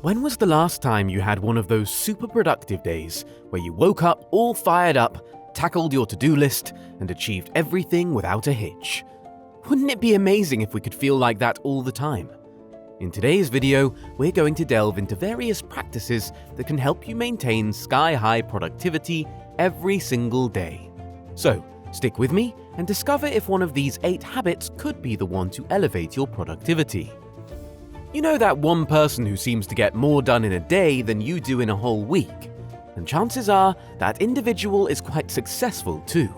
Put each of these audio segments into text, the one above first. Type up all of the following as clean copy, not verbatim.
When was the last time you had one of those super productive days where you woke up all fired up, tackled your to-do list, and achieved everything without a hitch? Wouldn't it be amazing if we could feel like that all the time? In today's video, we're going to delve into various practices that can help you maintain sky-high productivity every single day. So, stick with me and discover if one of these 8 habits could be the one to elevate your productivity. You know that one person who seems to get more done in a day than you do in a whole week? And chances are that individual is quite successful too.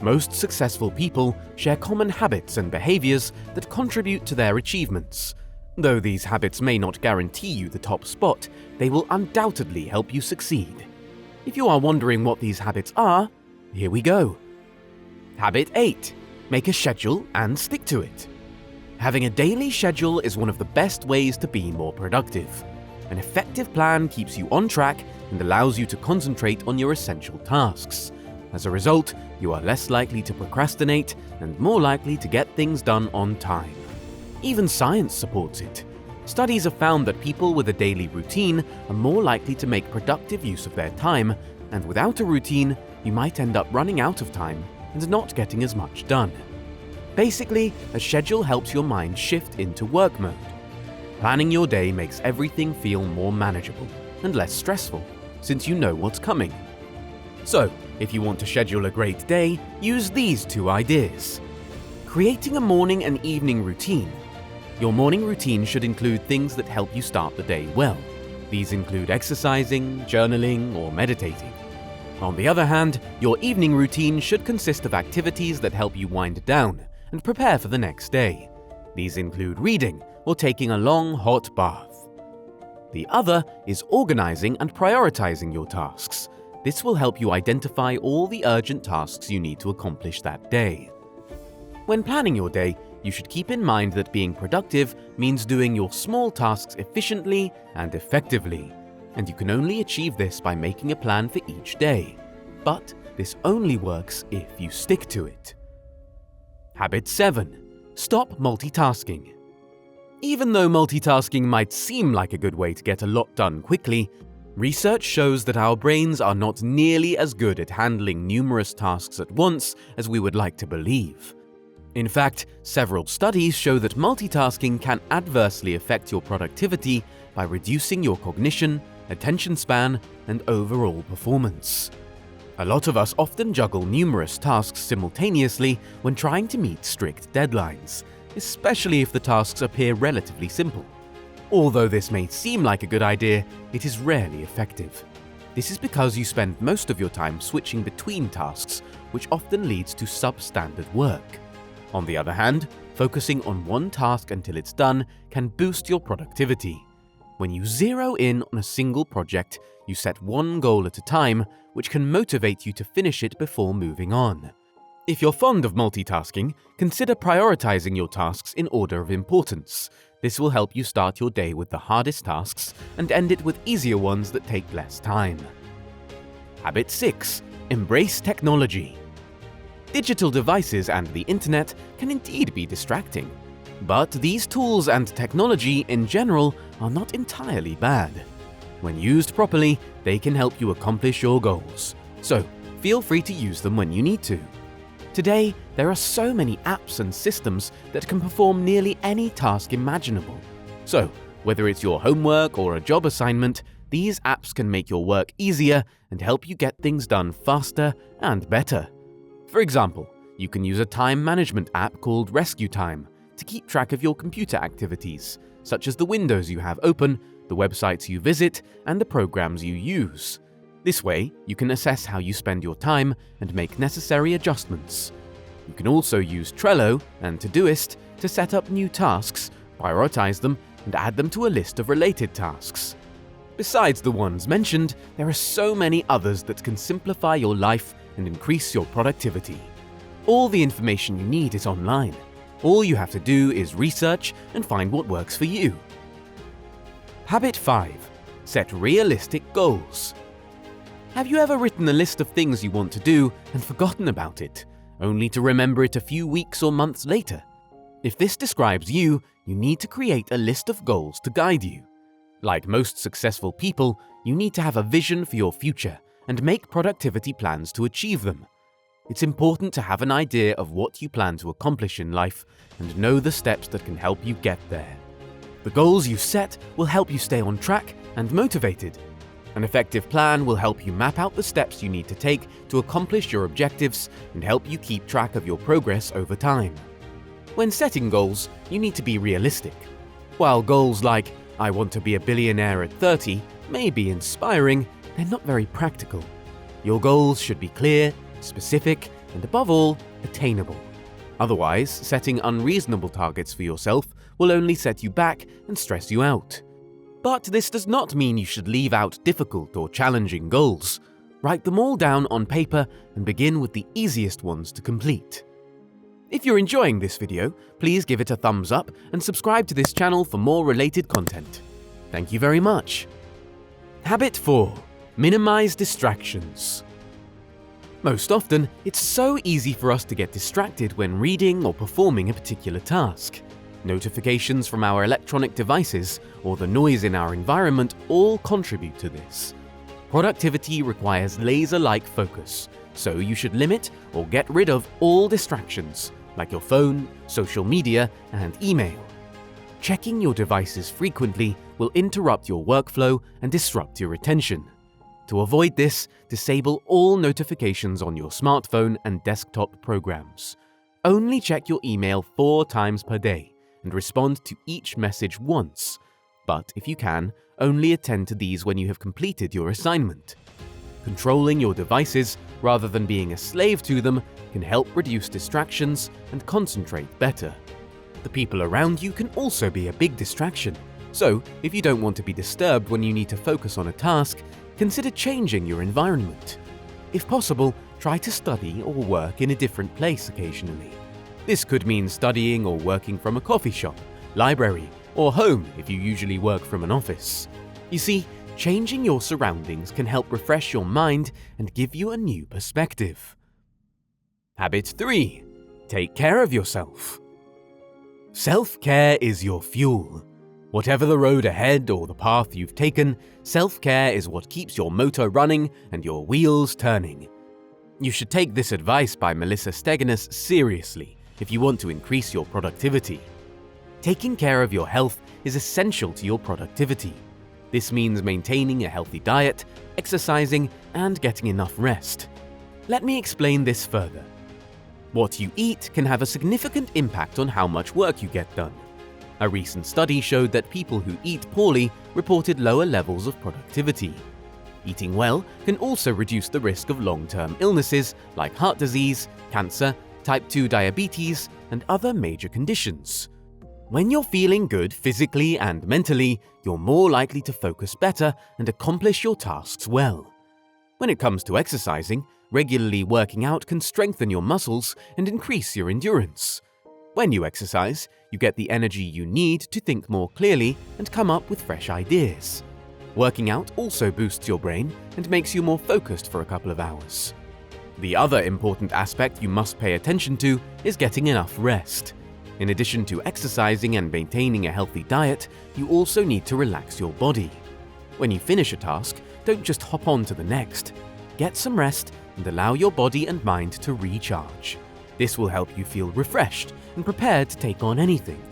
Most successful people share common habits and behaviors that contribute to their achievements. Though these habits may not guarantee you the top spot, they will undoubtedly help you succeed. If you are wondering what these habits are, here we go. Habit 8. Make a schedule and stick to it. Having a daily schedule is one of the best ways to be more productive. An effective plan keeps you on track and allows you to concentrate on your essential tasks. As a result, you are less likely to procrastinate and more likely to get things done on time. Even science supports it. Studies have found that people with a daily routine are more likely to make productive use of their time, and without a routine, you might end up running out of time and not getting as much done. Basically, a schedule helps your mind shift into work mode. Planning your day makes everything feel more manageable and less stressful, since you know what's coming. So, if you want to schedule a great day, use these 2 ideas. Creating a morning and evening routine. Your morning routine should include things that help you start the day well. These include exercising, journaling, or meditating. On the other hand, your evening routine should consist of activities that help you wind down and prepare for the next day. These include reading or taking a long, hot bath. The other is organizing and prioritizing your tasks. This will help you identify all the urgent tasks you need to accomplish that day. When planning your day, you should keep in mind that being productive means doing your small tasks efficiently and effectively, and you can only achieve this by making a plan for each day. But this only works if you stick to it. Habit 7. Stop multitasking. Even though multitasking might seem like a good way to get a lot done quickly, research shows that our brains are not nearly as good at handling numerous tasks at once as we would like to believe. In fact, several studies show that multitasking can adversely affect your productivity by reducing your cognition, attention span, and overall performance. A lot of us often juggle numerous tasks simultaneously when trying to meet strict deadlines, especially if the tasks appear relatively simple. Although this may seem like a good idea, it is rarely effective. This is because you spend most of your time switching between tasks, which often leads to substandard work. On the other hand, focusing on one task until it's done can boost your productivity. When you zero in on a single project, you set one goal at a time, which can motivate you to finish it before moving on. If you're fond of multitasking, consider prioritizing your tasks in order of importance. This will help you start your day with the hardest tasks and end it with easier ones that take less time. Habit 6. Embrace technology. Digital devices and the internet can indeed be distracting, but these tools and technology in general are not entirely bad. When used properly, they can help you accomplish your goals, so feel free to use them when you need to. Today, there are so many apps and systems that can perform nearly any task imaginable. So, whether it's your homework or a job assignment, these apps can make your work easier and help you get things done faster and better. For example, you can use a time management app called Rescue Time to keep track of your computer activities, such as the windows you have open, the websites you visit, and the programs you use. This way, you can assess how you spend your time and make necessary adjustments. You can also use Trello and Todoist to set up new tasks, prioritize them, and add them to a list of related tasks. Besides the ones mentioned, there are so many others that can simplify your life and increase your productivity. All the information you need is online. All you have to do is research and find what works for you. Habit 5. Set realistic goals. Have you ever written a list of things you want to do and forgotten about it, only to remember it a few weeks or months later? If this describes you, you need to create a list of goals to guide you. Like most successful people, you need to have a vision for your future and make productivity plans to achieve them. It's important to have an idea of what you plan to accomplish in life and know the steps that can help you get there. The goals you set will help you stay on track and motivated. An effective plan will help you map out the steps you need to take to accomplish your objectives and help you keep track of your progress over time. When setting goals, you need to be realistic. While goals like, "I want to be a billionaire at 30" may be inspiring, they're not very practical. Your goals should be clear, specific, and above all, attainable. Otherwise, setting unreasonable targets for yourself will only set you back and stress you out. But this does not mean you should leave out difficult or challenging goals. Write them all down on paper and begin with the easiest ones to complete. If you're enjoying this video, please give it a thumbs up and subscribe to this channel for more related content. Thank you very much. Habit 4. Minimize distractions. Most often, it's so easy for us to get distracted when reading or performing a particular task. Notifications from our electronic devices or the noise in our environment all contribute to this. Productivity requires laser-like focus, so you should limit or get rid of all distractions, like your phone, social media, and email. Checking your devices frequently will interrupt your workflow and disrupt your attention. To avoid this, disable all notifications on your smartphone and desktop programs. Only check your email 4 times per day and respond to each message once. But if you can, only attend to these when you have completed your assignment. Controlling your devices rather than being a slave to them can help reduce distractions and concentrate better. The people around you can also be a big distraction. So, if you don't want to be disturbed when you need to focus on a task, consider changing your environment. If possible, try to study or work in a different place occasionally. This could mean studying or working from a coffee shop, library, or home if you usually work from an office. You see, changing your surroundings can help refresh your mind and give you a new perspective. Habit 3. Take care of yourself. Self-care is your fuel. Whatever the road ahead or the path you've taken, self-care is what keeps your motor running and your wheels turning. You should take this advice by Melissa Stegenas seriously if you want to increase your productivity. Taking care of your health is essential to your productivity. This means maintaining a healthy diet, exercising, and getting enough rest. Let me explain this further. What you eat can have a significant impact on how much work you get done. A recent study showed that people who eat poorly reported lower levels of productivity. Eating well can also reduce the risk of long-term illnesses like heart disease, cancer, type 2 diabetes, and other major conditions. When you're feeling good physically and mentally, you're more likely to focus better and accomplish your tasks well. When it comes to exercising, regularly working out can strengthen your muscles and increase your endurance. When you exercise, you get the energy you need to think more clearly and come up with fresh ideas. Working out also boosts your brain and makes you more focused for a couple of hours. The other important aspect you must pay attention to is getting enough rest. In addition to exercising and maintaining a healthy diet, you also need to relax your body. When you finish a task, don't just hop on to the next. Get some rest and allow your body and mind to recharge. This will help you feel refreshed and prepared to take on anything.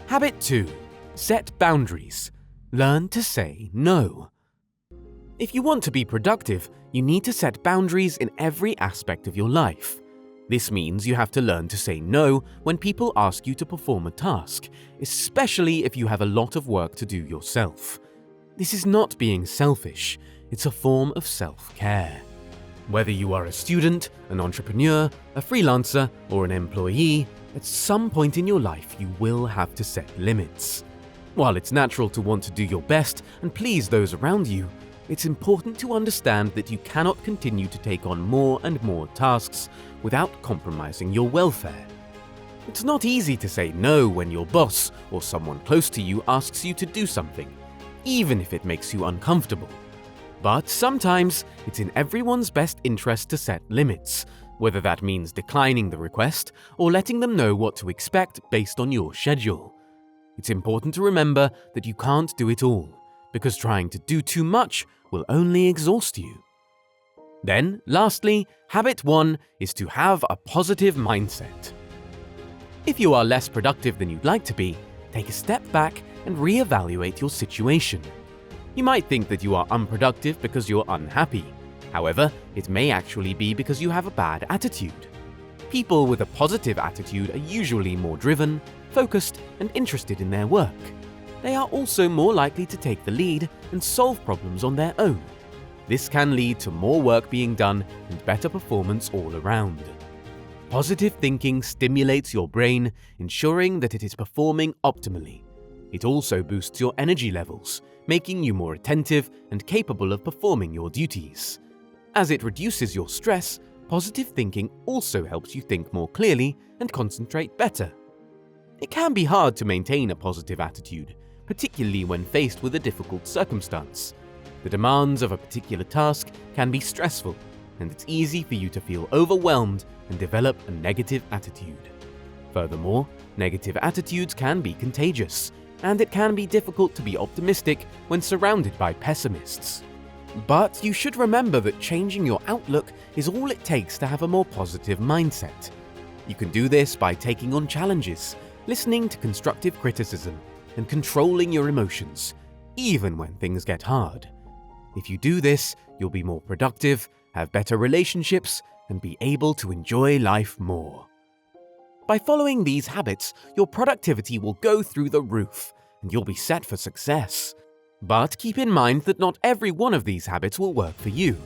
Habit 2. Set boundaries. Learn to say no. If you want to be productive, you need to set boundaries in every aspect of your life. This means you have to learn to say no when people ask you to perform a task, especially if you have a lot of work to do yourself. This is not being selfish, it's a form of self-care. Whether you are a student, an entrepreneur, a freelancer, or an employee, at some point in your life you will have to set limits. While it's natural to want to do your best and please those around you, it's important to understand that you cannot continue to take on more and more tasks without compromising your welfare. It's not easy to say no when your boss or someone close to you asks you to do something, even if it makes you uncomfortable. But sometimes it's in everyone's best interest to set limits, whether that means declining the request or letting them know what to expect based on your schedule. It's important to remember that you can't do it all, because trying to do too much will only exhaust you. Then, lastly, habit 1 is to have a positive mindset. If you are less productive than you'd like to be, take a step back and reevaluate your situation. You might think that you are unproductive because you're unhappy. However, it may actually be because you have a bad attitude. People with a positive attitude are usually more driven, focused, and interested in their work. They are also more likely to take the lead and solve problems on their own. This can lead to more work being done and better performance all around. Positive thinking stimulates your brain, ensuring that it is performing optimally. It also boosts your energy levels, making you more attentive and capable of performing your duties. As it reduces your stress, positive thinking also helps you think more clearly and concentrate better. It can be hard to maintain a positive attitude, particularly when faced with a difficult circumstance. The demands of a particular task can be stressful, and it's easy for you to feel overwhelmed and develop a negative attitude. Furthermore, negative attitudes can be contagious, and it can be difficult to be optimistic when surrounded by pessimists. But you should remember that changing your outlook is all it takes to have a more positive mindset. You can do this by taking on challenges, listening to constructive criticism, and controlling your emotions, even when things get hard. If you do this, you'll be more productive, have better relationships, and be able to enjoy life more. By following these habits, your productivity will go through the roof, and you'll be set for success. But keep in mind that not every one of these habits will work for you.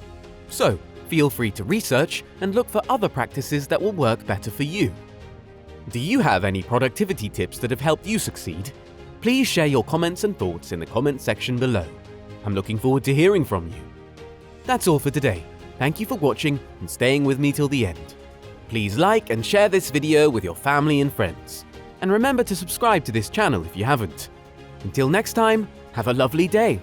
So, feel free to research and look for other practices that will work better for you. Do you have any productivity tips that have helped you succeed? Please share your comments and thoughts in the comment section below. I'm looking forward to hearing from you. That's all for today. Thank you for watching and staying with me till the end. Please like and share this video with your family and friends. And remember to subscribe to this channel if you haven't. Until next time, have a lovely day.